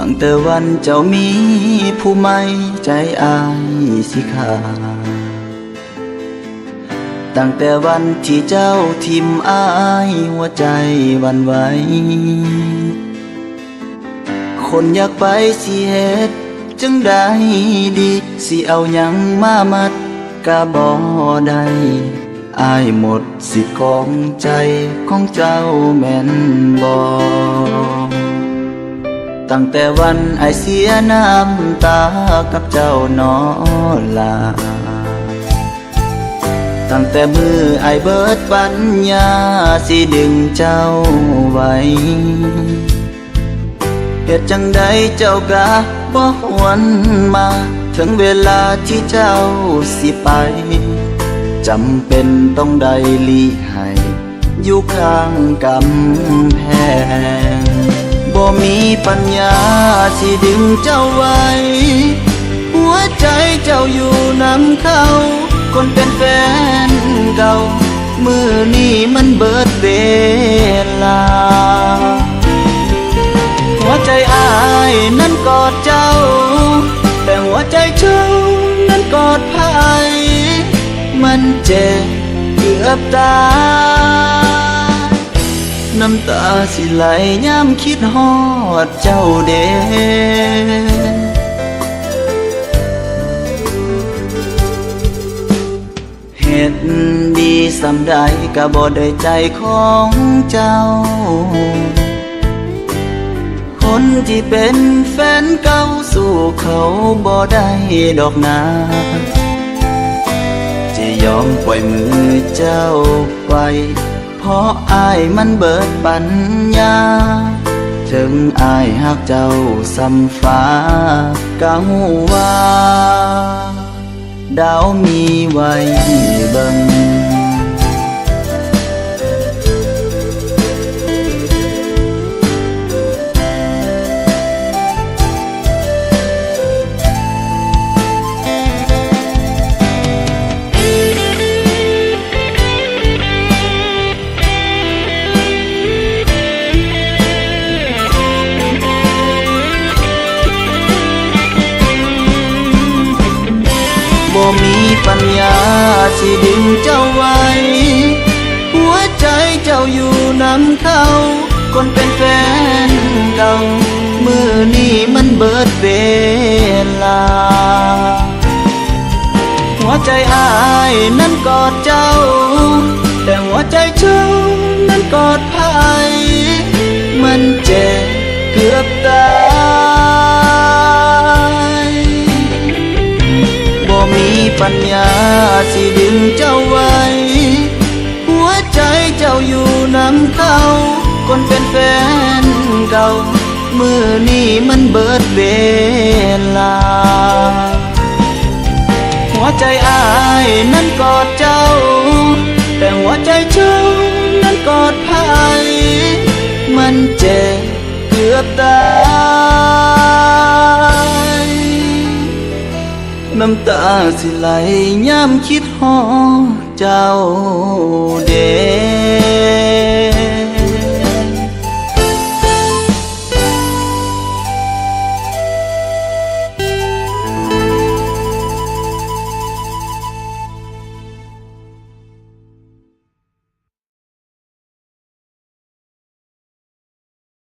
ตั้งแต่วันเจ้ามีผู้ใหม่ใจอายสิขาดตั้งแต่วันที่เจ้าทิมอายหัวใจหวั่นไหวคนอยากไปสิเฮ็ดจังได้ดีสิเอาหยังมามัดกะบ่ได้อายหมดสิทธิ์ของใจของเจ้าแม่นบ่ตั้งแต่วันอายเสียน้ำตากับเจ้าน้อลาตั้งแต่มืออายเบิดปัญญาสิดึงเจ้าไว้เหตุจังใดเจ้ากะบ่หวนมาถึงเวลาที่เจ้าสิไปจำเป็นต้องได้ลีให้อยู่ข้างกำแพงบ่มีปัญญาสิดึงเจ้าไว้หัวใจเจ้าอยู่นำเขาคนเป็นแฟนเก่ามือนี้มันเบิดเวลาหัวใจอายนั้นกอดเจ้าแต่หัวใจเจ้านั้นกอดไผมันเจ็บเกือบตายน้ำตาสิไหลยามคิดฮอดเจ้าเด้เฮ็ดดีสำใดก็บ่ได้ใจของเจ้าคนที่เป็นแฟนเก่าสู้เขาบ่ได้ดอกนาจะยอมปล่อยมือเจ้าไปเพราะอายมันเบิดปัญญาถึงอายหักเจ้าซ้ำฟ้าก็ฮู้ว่าดาวมีไว้เบิ่งบ่มีปัญญาสิดึงเจ้าไว้หัวใจเจ้าอยู่นำเขาคนเป็นแฟนเก่ามือนี้มันเบิดเวลาหัวใจอายนั้นกอดเจ้าแต่หัวใจเจ้านั้นกอดไผมันเจ็บเกือบตายบ่มีปัญญาสิดึงเจ้าไว้หัวใจเจ้าอยู่นำเขาคนเป็นแฟนเก่ามือนี้มันเบิดเวลาหัวใจอายนั้นกอดเจ้าแต่หัวใจเจ้านั้นกอดไผมันเจ็บเกือบตายน้ำตาสิไหลยามคิดฮอดเจ้าเด้